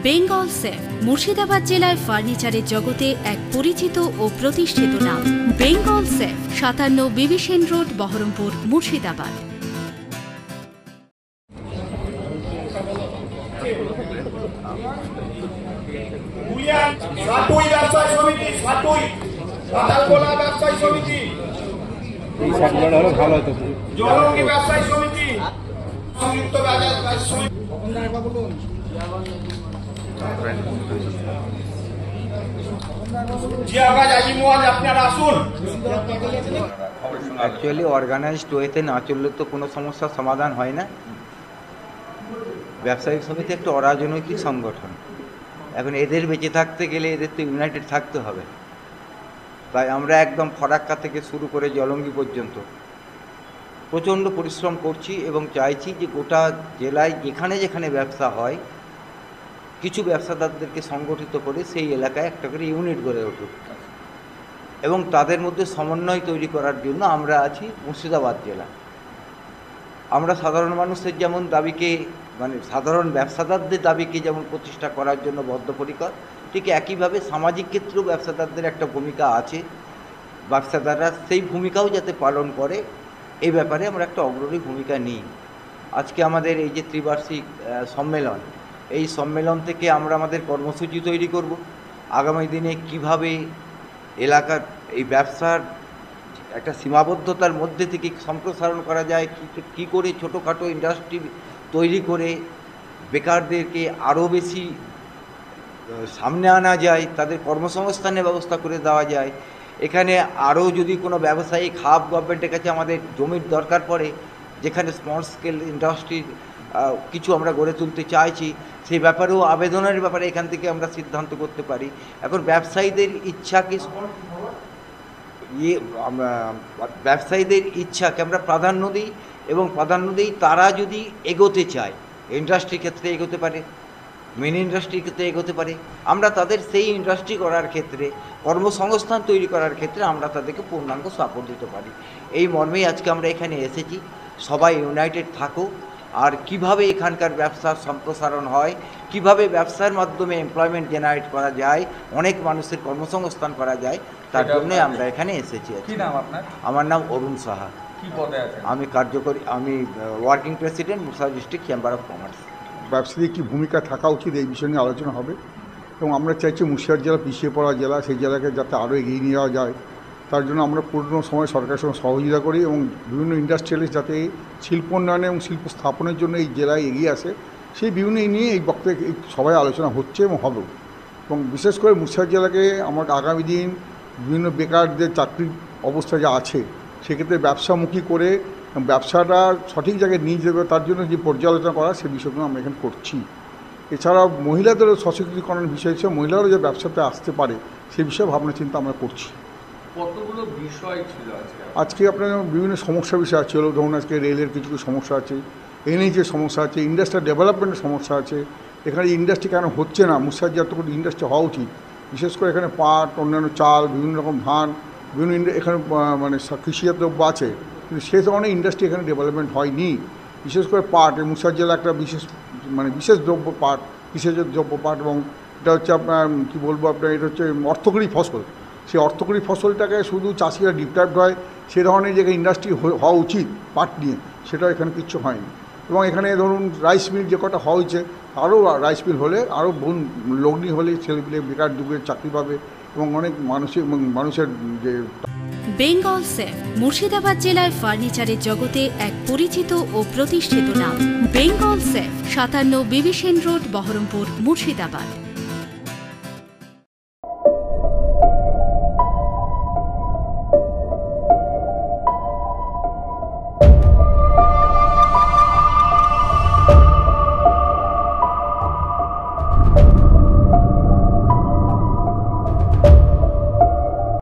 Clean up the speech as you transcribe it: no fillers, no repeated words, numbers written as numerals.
Bengal safe Murshidabad জেলায় ফার্নিচারের জগতে এক পরিচিত ও প্রতিষ্ঠিত নাম। Bengal safe 57 B B Sen road, Baharampur, Murshidabad. Actually organized ওয়েতে না চললে তো কোনো সমস্যার সমাধান হয় না। ব্যবসায়িক সমিতি একটা অরাজনৈতিক সংগঠন, এখন এদের বেঁচে থাকতে গেলে এদের তো ইউনাইটেড থাকতে হবে। তাই আমরা একদম ফরাক্কা থেকে শুরু করে জলঙ্গি পর্যন্ত প্রচণ্ড পরিশ্রম করছি এবং চাইছি যে গোটা জেলায় যেখানে যেখানে ব্যবসা হয় কিছু ব্যবসাদারদেরকে সংগঠিত করে সেই এলাকায় একটা করে ইউনিট গড়ে উঠুক এবং তাদের মধ্যে সমন্বয় তৈরি করার জন্য আমরা আছি মুর্শিদাবাদ জেলা। আমরা সাধারণ মানুষের যেমন দাবিকে সাধারণ ব্যবসাদারদের দাবিকে যেমন প্রতিষ্ঠা করার জন্য বদ্ধপরিকর, ঠিক একইভাবে সামাজিক ক্ষেত্রেও ব্যবসাদারদের একটা ভূমিকা আছে। ব্যবসাদাররা সেই ভূমিকাও যাতে পালন করে এই ব্যাপারে আমরা একটা অগ্রণী ভূমিকা নিই। আজকে আমাদের এই যে ত্রিবার্ষিক সম্মেলন, এই সম্মেলন থেকে আমরা আমাদের কর্মসূচি তৈরি করব। আগামী দিনে কিভাবে এলাকার এই ব্যবসার একটা সীমাবদ্ধতার মধ্যে থেকে সম্প্রসারণ করা যায়, কী করে ছোটোখাটো ইন্ডাস্ট্রি তৈরি করে বেকারদেরকে আরও বেশি সামনে আনা যায়, তাদের কর্মসংস্থানের ব্যবস্থা করে দেওয়া যায়। এখানে আরও যদি কোনো ব্যবসায়িক হাব গভর্নমেন্টের কাছে আমাদের জমির দরকার পড়ে, যেখানে স্মল স্কেল ইন্ডাস্ট্রির কিছু আমরা গড়ে তুলতে চাইছি, সেই ব্যাপারেও আবেদনের ব্যাপারে এখান থেকে আমরা সিদ্ধান্ত করতে পারি। এখন ব্যবসায়ীদের ইচ্ছাকে আমরা প্রাধান্য দিই এবং প্রাধান্য দিই তারা যদি এগোতে চায়, ইন্ডাস্ট্রির ক্ষেত্রে এগোতে পারে, মিনি ইন্ডাস্ট্রির ক্ষেত্রে এগোতে পারে, আমরা তাদের সেই ইন্ডাস্ট্রি করার ক্ষেত্রে, কর্মসংস্থান তৈরি করার ক্ষেত্রে আমরা তাদেরকে পূর্ণাঙ্গ সাপোর্ট দিতে পারি। এই মর্মেই আজকে আমরা এখানে এসেছি। সবাই ইউনাইটেড থাকুক, আর কিভাবে এখানকার ব্যবসার সম্প্রসারণ হয়, কিভাবে ব্যবসার মাধ্যমে এমপ্লয়মেন্ট জেনারেট করা যায়, অনেক মানুষের কর্মসংস্থান করা যায়, তার জন্য আমরা এখানে এসেছি। কি নাম আপনার? আমার নাম অরুণ সাহা। কি পদে আছেন? আমি working president Murshidabad district chamber of commerce. ব্যবসায়ীর কী ভূমিকা থাকা উচিত এই বিষয় নিয়ে আলোচনা হবে এবং আমরা চাইছি মুর্শিদাবাদ জেলা পিছিয়ে পড়া জেলা, সেই জেলাকে যাতে আরও এগিয়ে নিয়ে যাওয়া যায়, তার জন্য আমরা পূর্ণ সময় সরকারের সঙ্গে সহযোগিতা করি এবং বিভিন্ন ইন্ডাস্ট্রিয়ালিস্ট যাতে শিল্প উন্নয়নে এবং শিল্প স্থাপনের জন্য এই জেলায় এগিয়ে আসে, সেই বিভিন্ন নিয়ে এই বক্তব্যে সবাই আলোচনা হচ্ছে এবং হবে। এবং বিশেষ করে মুর্শিদাবাদ জেলাকে আমার আগামী দিন বিভিন্ন বেকারদের চাকরির অবস্থা যা আছে সেক্ষেত্রে ব্যবসামুখী করে ব্যবসাটা সঠিক জায়গায় নিয়ে যাবে, তার জন্য যে পর্যালোচনা করা সে বিষয়গুলো আমরা এখানে করছি। এছাড়া মহিলাদেরও সশক্তিকরণের বিষয় হিসেবে মহিলারাও যে ব্যবসাতে আসতে পারে সে বিষয়ে ভাবনা চিন্তা আমরা করছি। কতগুলো বিষয় ছিল আজকে আপনার বিভিন্ন সমস্যার বিষয় আছে, ধরুন আজকে রেলের কিছু সমস্যা আছে, এনএইচের সমস্যা আছে, ইন্ডাস্ট্রিয়াল ডেভেলপমেন্টের সমস্যা আছে। এখানে ইন্ডাস্ট্রি কেন হচ্ছে না, মুর্শিদাবাদ যতটুকু ইন্ডাস্ট্রি হওয়া উচিত, বিশেষ করে এখানে পাট, অন্যান্য চাল, বিভিন্ন রকম ধান, বিভিন্ন এখানে কৃষিজাত দ্রব্য আছে, কিন্তু সে ধরনের ইন্ডাস্ট্রি এখানে ডেভেলপমেন্ট হয়নি। বিশেষ করে পাট, মুর্শিদাবাদ জেলা একটা বিশেষ দ্রব্য পাট, কৃষিজাত দ্রব্য পাট, এবং এটা হচ্ছে আপনার কী বলবো আপনার, এটা হচ্ছে অর্থকরী ফসল। সেই অর্থকরী ফসলটাকে শুধু চাষিরা ডিপ্রাইভড হয়, সে ধরনের জায়গায় ইন্ডাস্ট্রি হওয়া উচিত পাট নিয়ে, সেটা এখানে কিচ্ছু হয়নি। এবং এখানে ধরুন রাইস মিল যে কটা হওয়া হয়েছে, আরও রাইস মিল হলে, আরও লগ্নি হলে ছেলেপিলে বেকার যুগের চাকরি পাবে এবং অনেক মানুষের যে। বেঙ্গল সেফ মুর্শিদাবাদ জেলায় ফার্নিচারের জগতে এক পরিচিত ও প্রতিষ্ঠিত নাম। Bengal safe 57 B B Sen road, Baharampur, Murshidabad.